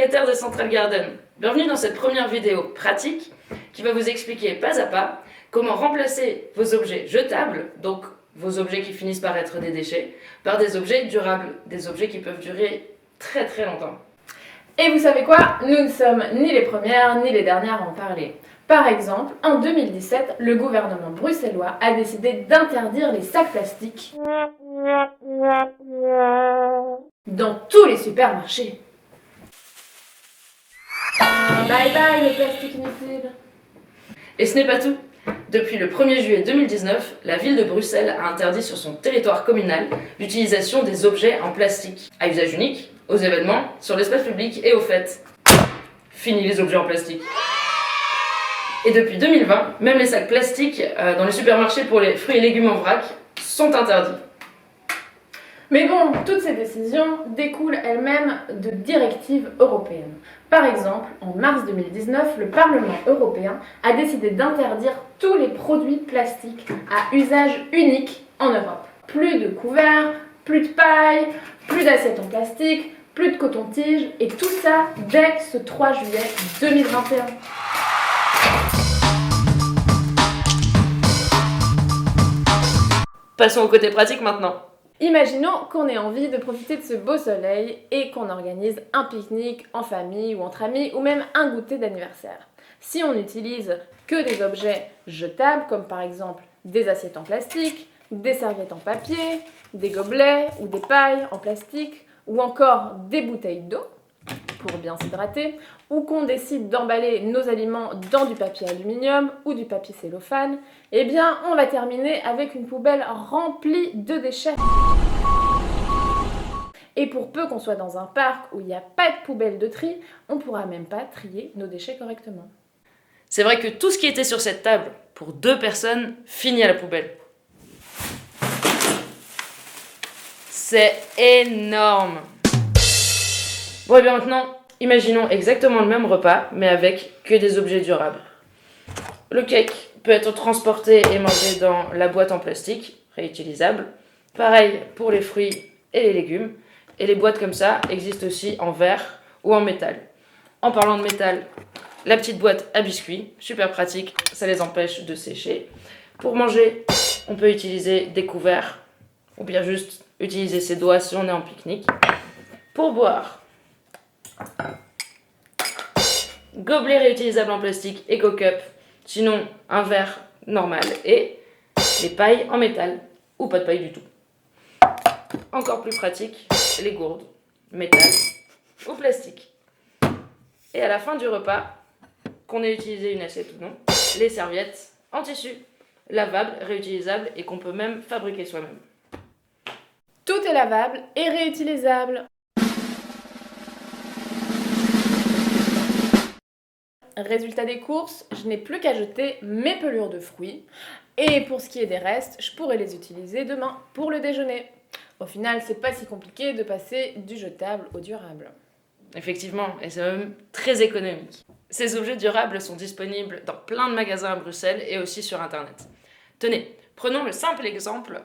propriétaire de Central Garden. Bienvenue dans cette première vidéo pratique qui va vous expliquer pas à pas comment remplacer vos objets jetables, donc vos objets qui finissent par être des déchets, par des objets durables, des objets qui peuvent durer très très longtemps. Et vous savez quoi? Nous ne sommes ni les premières ni les dernières à en parler. Par exemple, en 2017, le gouvernement bruxellois a décidé d'interdire les sacs plastiques dans tous les supermarchés. Bye bye le plastique inutile. Et ce n'est pas tout. Depuis le 1er juillet 2019, la ville de Bruxelles a interdit sur son territoire communal l'utilisation des objets en plastique à usage unique, aux événements, sur l'espace public et aux fêtes. Fini les objets en plastique. Et depuis 2020, même les sacs plastiques dans les supermarchés pour les fruits et légumes en vrac sont interdits. Mais bon, toutes ces décisions découlent elles-mêmes de directives européennes. Par exemple, en mars 2019, le Parlement européen a décidé d'interdire tous les produits plastiques à usage unique en Europe. Plus de couverts, plus de paille, plus d'assiettes en plastique, plus de coton-tige, et tout ça dès ce 3 juillet 2021. Passons au côté pratique maintenant. Imaginons qu'on ait envie de profiter de ce beau soleil et qu'on organise un pique-nique en famille ou entre amis ou même un goûter d'anniversaire. Si on n'utilise que des objets jetables comme par exemple des assiettes en plastique, des serviettes en papier, des gobelets ou des pailles en plastique ou encore des bouteilles d'eau pour bien s'hydrater, ou qu'on décide d'emballer nos aliments dans du papier aluminium ou du papier cellophane, eh bien on va terminer avec une poubelle remplie de déchets. Et pour peu qu'on soit dans un parc où il n'y a pas de poubelle de tri, on ne pourra même pas trier nos déchets correctement. C'est vrai que tout ce qui était sur cette table, pour 2 personnes, finit à la poubelle. C'est énorme. Bon, et bien maintenant, imaginons exactement le même repas, mais avec que des objets durables. Le cake peut être transporté et mangé dans la boîte en plastique, réutilisable. Pareil pour les fruits et les légumes. Et les boîtes comme ça existent aussi en verre ou en métal. En parlant de métal, la petite boîte à biscuits, super pratique, ça les empêche de sécher. Pour manger, on peut utiliser des couverts, ou bien juste utiliser ses doigts si on est en pique-nique. Pour boire, gobelet réutilisable en plastique, Eco-Cup, sinon un verre normal, et les pailles en métal, ou pas de paille du tout. Encore plus pratique, les gourdes, métal ou plastique. Et à la fin du repas, qu'on ait utilisé une assiette ou non, les serviettes en tissu, lavables, réutilisables et qu'on peut même fabriquer soi-même. Tout est lavable et réutilisable. Résultat des courses, je n'ai plus qu'à jeter mes pelures de fruits. Et pour ce qui est des restes, je pourrais les utiliser demain pour le déjeuner. Au final, c'est pas si compliqué de passer du jetable au durable. Effectivement, et c'est même très économique. Ces objets durables sont disponibles dans plein de magasins à Bruxelles et aussi sur Internet. Tenez, prenons le simple exemple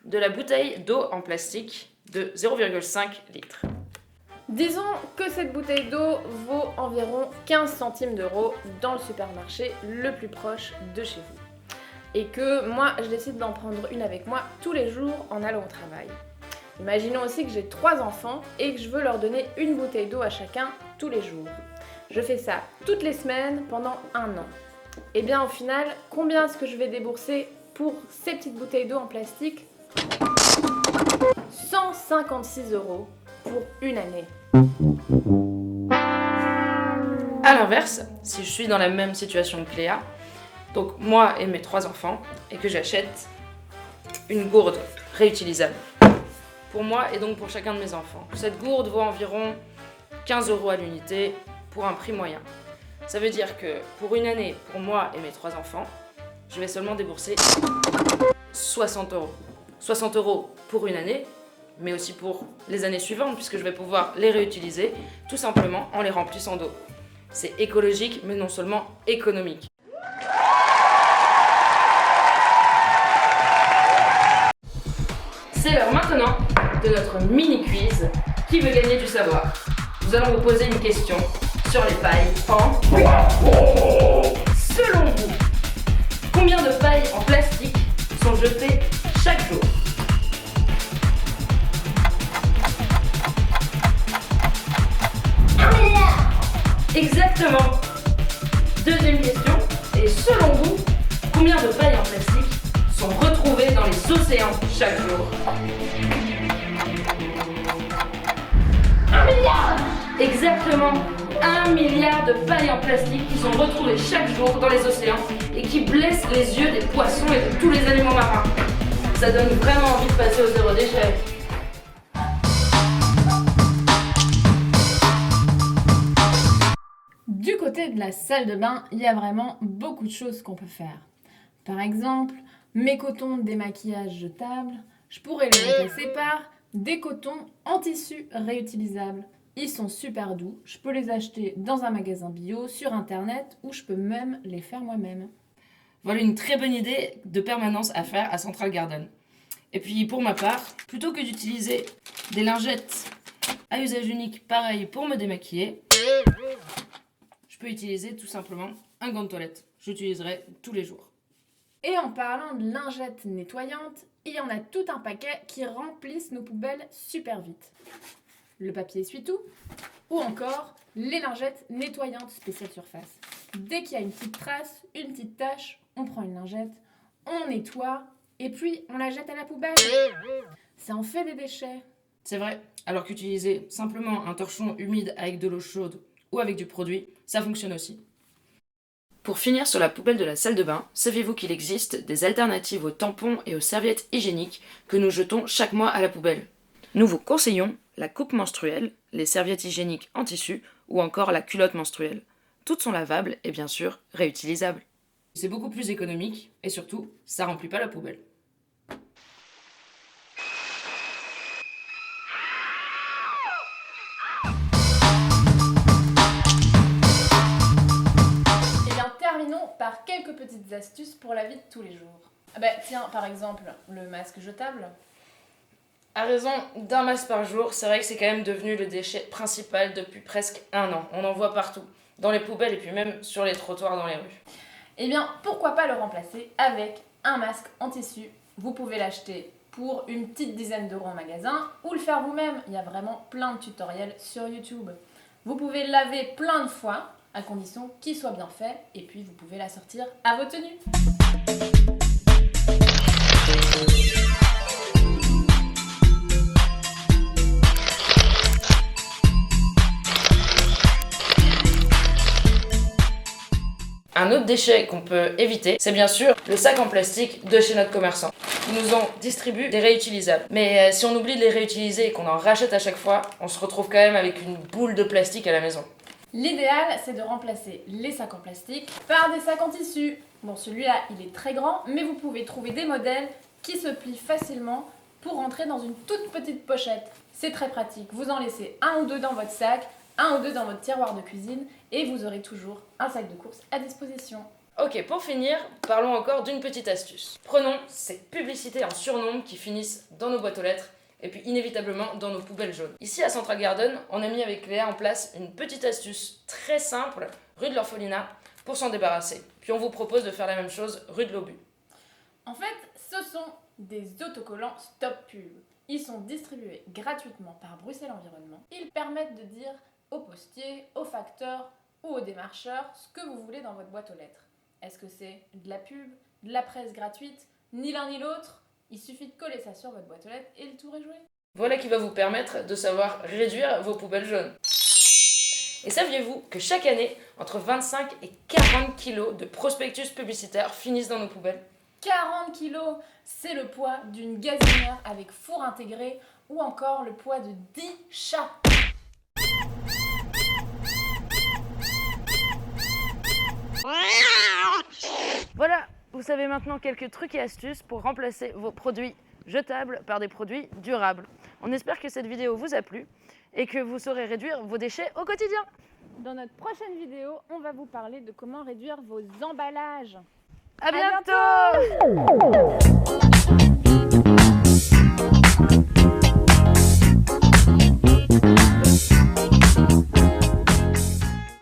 de la bouteille d'eau en plastique de 0,5 litres. Disons que cette bouteille d'eau vaut environ 15 centimes d'euros dans le supermarché le plus proche de chez vous. Et que moi, je décide d'en prendre une avec moi tous les jours en allant au travail. Imaginons aussi que j'ai 3 enfants et que je veux leur donner une bouteille d'eau à chacun tous les jours. Je fais ça toutes les semaines pendant 1 an. Et bien au final, combien est-ce que je vais débourser pour ces petites bouteilles d'eau en plastique? 156 € pour une année. A l'inverse, si je suis dans la même situation que Léa, donc moi et mes 3 enfants, et que j'achète une gourde réutilisable pour moi et donc pour chacun de mes enfants. Cette gourde vaut environ 15 € à l'unité pour un prix moyen. Ça veut dire que pour une année, pour moi et mes 3 enfants, je vais seulement débourser 60 €. 60 € pour une année, mais aussi pour les années suivantes, puisque je vais pouvoir les réutiliser, tout simplement en les remplissant d'eau. C'est écologique, mais non seulement économique. C'est l'heure maintenant de notre mini-quiz. Qui veut gagner du savoir? Vous nous allons vous poser une question sur les pailles en... Selon vous, combien de pailles en plastique sont jetées chaque jour? Exactement. Deuxième question, et selon vous, combien de pailles en plastique sont retrouvées dans les océans chaque jour? 1 milliard. Exactement. 1 milliard de pailles en plastique qui sont retrouvées chaque jour dans les océans et qui blessent les yeux des poissons et de tous les animaux marins. Ça donne vraiment envie de passer au zéro déchet. Du côté de la salle de bain, il y a vraiment beaucoup de choses qu'on peut faire. Par exemple, mes cotons de démaquillage jetables, je pourrais les remplacer par des cotons en tissu réutilisables. Ils sont super doux, je peux les acheter dans un magasin bio, sur internet ou je peux même les faire moi-même. Voilà une très bonne idée de permanence à faire à Central Garden. Et puis pour ma part, plutôt que d'utiliser des lingettes à usage unique pareil pour me démaquiller, je peux utiliser tout simplement un gant de toilette. J'utiliserai tous les jours. Et en parlant de lingettes nettoyantes, il y en a tout un paquet qui remplissent nos poubelles super vite. Le papier essuie-tout ou encore les lingettes nettoyantes spéciales surface. Dès qu'il y a une petite trace, une petite tache, on prend une lingette, on nettoie et puis on la jette à la poubelle. Ça en fait des déchets. C'est vrai, alors qu'utiliser simplement un torchon humide avec de l'eau chaude ou avec du produit, ça fonctionne aussi. Pour finir sur la poubelle de la salle de bain, saviez-vous qu'il existe des alternatives aux tampons et aux serviettes hygiéniques que nous jetons chaque mois à la poubelle? Nous vous conseillons la coupe menstruelle, les serviettes hygiéniques en tissu ou encore la culotte menstruelle. Toutes sont lavables et bien sûr réutilisables. C'est beaucoup plus économique et surtout, ça remplit pas la poubelle. Et bien terminons par quelques petites astuces pour la vie de tous les jours. Tiens, par exemple, le masque jetable. À raison d'un masque par jour, c'est vrai que c'est quand même devenu le déchet principal depuis presque 1 an. On en voit partout, dans les poubelles et puis même sur les trottoirs dans les rues. Eh bien, pourquoi pas le remplacer avec un masque en tissu? Vous pouvez l'acheter pour une petite dizaine d'euros en magasin ou le faire vous-même. Il y a vraiment plein de tutoriels sur YouTube. Vous pouvez le laver plein de fois, à condition qu'il soit bien fait, et puis vous pouvez la sortir à vos tenues. Un autre déchet qu'on peut éviter, c'est bien sûr le sac en plastique de chez notre commerçant. Ils nous en distribuent des réutilisables. Mais si on oublie de les réutiliser et qu'on en rachète à chaque fois, on se retrouve quand même avec une boule de plastique à la maison. L'idéal, c'est de remplacer les sacs en plastique par des sacs en tissu. Bon, celui-là, il est très grand, mais vous pouvez trouver des modèles qui se plient facilement pour rentrer dans une toute petite pochette. C'est très pratique. Vous en laissez 1 ou 2 dans votre sac, 1 ou 2 dans votre tiroir de cuisine et vous aurez toujours un sac de course à disposition. Ok, pour finir, parlons encore d'une petite astuce. Prenons ces publicités en surnombre qui finissent dans nos boîtes aux lettres et puis inévitablement dans nos poubelles jaunes. Ici à Central Garden, on a mis avec Léa en place une petite astuce très simple, rue de l'Orphelinat, pour s'en débarrasser. Puis on vous propose de faire la même chose rue de l'Aubu. En fait, ce sont des autocollants Stop Pub. Ils sont distribués gratuitement par Bruxelles Environnement. Ils permettent de dire aux postiers, aux facteurs ou aux démarcheurs ce que vous voulez dans votre boîte aux lettres. Est-ce que c'est de la pub, de la presse gratuite, ni l'un ni l'autre? Il suffit de coller ça sur votre boîte aux lettres et le tour est joué. Voilà qui va vous permettre de savoir réduire vos poubelles jaunes. Et saviez-vous que chaque année, entre 25 et 40 kilos de prospectus publicitaires finissent dans nos poubelles? 40 kilos, c'est le poids d'une gazinière avec four intégré ou encore le poids de 10 chats. Voilà, vous savez maintenant quelques trucs et astuces pour remplacer vos produits jetables par des produits durables. On espère que cette vidéo vous a plu et que vous saurez réduire vos déchets au quotidien. Dans notre prochaine vidéo, on va vous parler de comment réduire vos emballages. À bientôt.